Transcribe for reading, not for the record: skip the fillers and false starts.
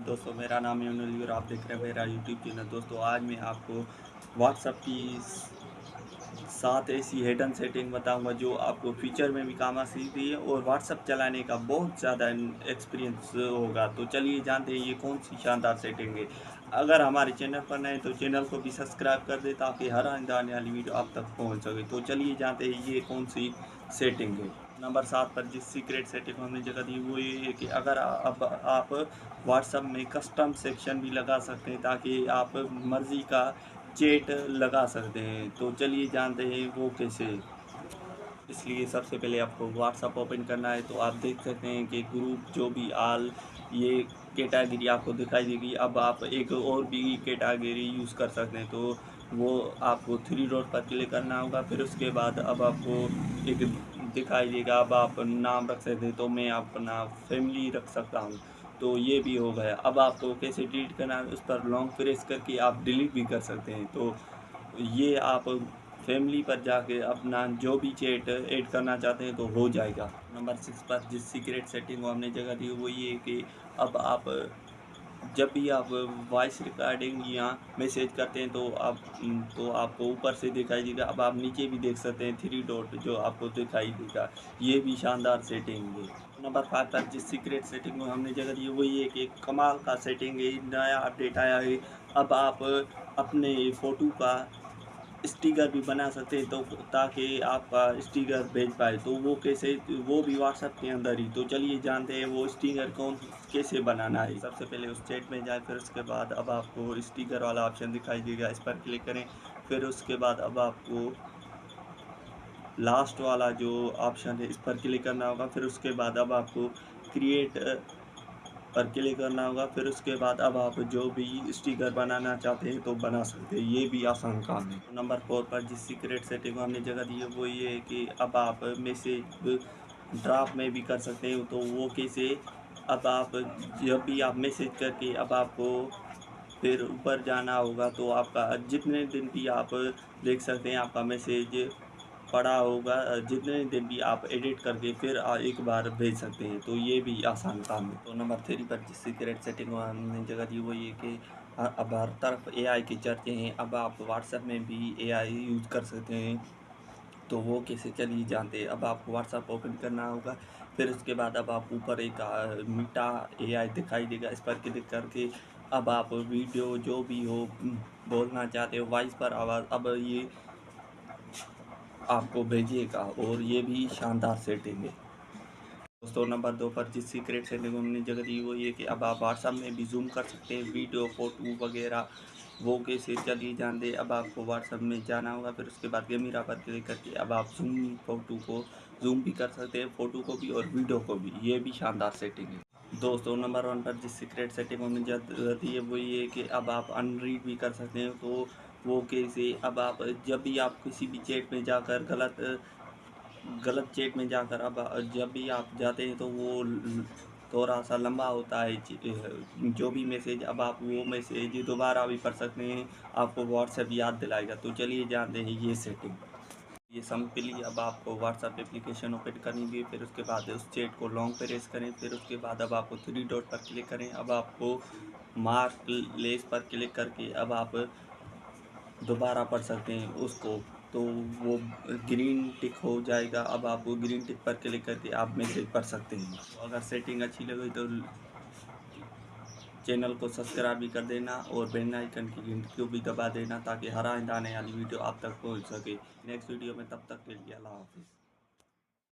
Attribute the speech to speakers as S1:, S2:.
S1: दोस्तों, मेरा नाम है अनिल और आप देख रहे हैं मेरा यूट्यूब चैनल। दोस्तों, आज मैं आपको व्हाट्सएप की 7 ऐसी हिडन सेटिंग बताऊंगा जो आपको फ्यूचर में भी काम आ सकती है और व्हाट्सएप चलाने का बहुत ज़्यादा एक्सपीरियंस होगा। तो चलिए जानते हैं ये कौन सी शानदार सेटिंग है। अगर हमारे चैनल पर नए तो चैनल को भी सब्सक्राइब कर दे ताकि हर आने वाली वीडियो आप तक पहुंच सके। तो चलिए जानते हैं ये कौन सी सेटिंग है। नंबर 7 पर जिस सीक्रेट सेटिंग हमने जगह दी वो ये है कि अगर अब आप व्हाट्सएप में कस्टम सेक्शन भी लगा सकते हैं ताकि आप मर्ज़ी का चैट लगा सकते हैं। तो चलिए जानते हैं वो कैसे। इसलिए सबसे पहले आपको व्हाट्सएप ओपन करना है। तो आप देख सकते हैं कि ग्रुप जो भी आल ये कैटेगरी आपको दिखाई देगी। अब आप एक और भी कैटेगरी यूज़ कर सकते हैं। तो वो आपको थ्री डॉट पर क्लिक करना होगा। फिर उसके बाद अब आपको एक दिखाई देगा, अब आप नाम रख सकते हैं। तो मैं अपना फैमिली रख सकता हूँ। तो ये भी हो गया। अब आपको कैसे डिलीट करना है, उस पर लॉन्ग प्रेस करके आप डिलीट भी कर सकते हैं। तो ये आप फैमिली पर जाके अपना जो भी चैट ऐड करना चाहते हैं तो हो जाएगा। नंबर 6 पर जिस सीक्रेट सेटिंग को हमने जगह दी वो ये है कि अब आप जब भी आप वॉइस रिकॉर्डिंग या मैसेज करते हैं तो आपको ऊपर से दिखाई देगा। अब आप नीचे भी देख सकते हैं थ्री डॉट जो आपको दिखाई देगा। ये भी शानदार सेटिंग है। नंबर 5 पर जिस सीक्रेट सेटिंग को हमने जगह दी वो ये है कि कमाल का सेटिंग है, नया अपडेट आया है। अब आप अपने फ़ोटो का स्टिकर भी बना सकते हैं तो ताकि आपका स्टिकर भेज पाए। तो वो कैसे, वो भी व्हाट्सएप के अंदर ही। तो चलिए जानते हैं वो स्टिकर कौन कैसे बनाना है। सबसे पहले उस चैट में जाए, फिर उसके बाद अब आपको स्टिकर वाला ऑप्शन दिखाई देगा, इस पर क्लिक करें। फिर उसके बाद अब आपको लास्ट वाला जो ऑप्शन है इस पर क्लिक करना होगा। फिर उसके बाद अब आपको क्रिएट पर क्लिक करना होगा। फिर उसके बाद अब आप जो भी स्टिकर बनाना चाहते हैं तो बना सकते हैं। ये भी आसान काम है। नंबर 4 पर जिस सीक्रेट सेटिंग को हमने जगह दी है वो ये है कि अब आप मैसेज ड्राफ्ट में भी कर सकते हैं। तो वो कैसे, अब आप जब भी आप मैसेज करके अब आपको फिर ऊपर जाना होगा तो आपका जितने दिन भी आप देख सकते हैं आपका मैसेज पड़ा होगा। जितने दिन भी आप एडिट करके फिर एक बार भेज सकते हैं। तो ये भी आसान काम है। तो नंबर 3 पर जिस सीक्रेट सेटिंग हमने जगह दी वो ये कि अब हर तरफ एआई के चर्चे हैं। अब आप व्हाट्सएप में भी एआई यूज़ कर सकते हैं। तो वो कैसे, चलिए जानते हैं। अब आपको व्हाट्सएप ओपन करना होगा। फिर उसके बाद अब आप ऊपर एक मीटा एआई दिखाई देगा, इस पर क्लिक करके अब आप वीडियो जो भी हो बोलना चाहते हो वॉइस पर आवाज़ अब ये आपको भेजिएगा। और ये भी शानदार सेटिंग है। दोस्तों, नंबर 2 पर जिस सीक्रेट सेटिंग हमने जगह दी वो ये कि अब आप व्हाट्सएप में भी जूम कर सकते हैं वीडियो फ़ोटो वगैरह। वो कैसे, चलिए जानते हैं। अब आपको व्हाट्सएप में जाना होगा। फिर उसके बाद कैमरा पर क्लिक करके अब आप फ़ोटो को जूम भी कर सकते हैं, फ़ोटो को भी और वीडियो को भी। ये भी शानदार सेटिंग है। दोस्तों, नंबर 1 पर जिस सीक्रेट सेटिंग हमने जगह दी है वो ये है कि अब आप अनरीड भी कर सकते हैं। तो वो कैसे, अब आप जब भी आप किसी भी चैट में जाकर गलत चैट में जाकर अब जब भी आप जाते हैं तो वो थोड़ा सा लंबा होता है जो भी मैसेज। अब आप वो मैसेज दोबारा भी पढ़ सकते हैं, आपको व्हाट्सएप याद दिलाएगा। तो चलिए जानते हैं ये सेटिंग। ये सिंपली अब आपको व्हाट्सएप एप्लीकेशन ओपन करनी है। फिर उसके बाद उस चैट को लॉन्ग प्रेस करें। फिर उसके बाद अब आपको थ्री डॉट पर क्लिक करें। अब आपको मार्क लेस पर क्लिक करके अब आप दोबारा पढ़ सकते हैं उसको। तो वो ग्रीन टिक हो जाएगा। अब आप वो ग्रीन टिक पर क्लिक करके आप मैसेज पढ़ सकते हैं। तो अगर सेटिंग अच्छी लगी तो चैनल को सब्सक्राइब भी कर देना और बेल आइकन की घंटी को भी दबा देना ताकि हर आने वाली वीडियो आप तक पहुंच सके। नेक्स्ट वीडियो में, तब तक के लिए अल्लाह हाफिज़।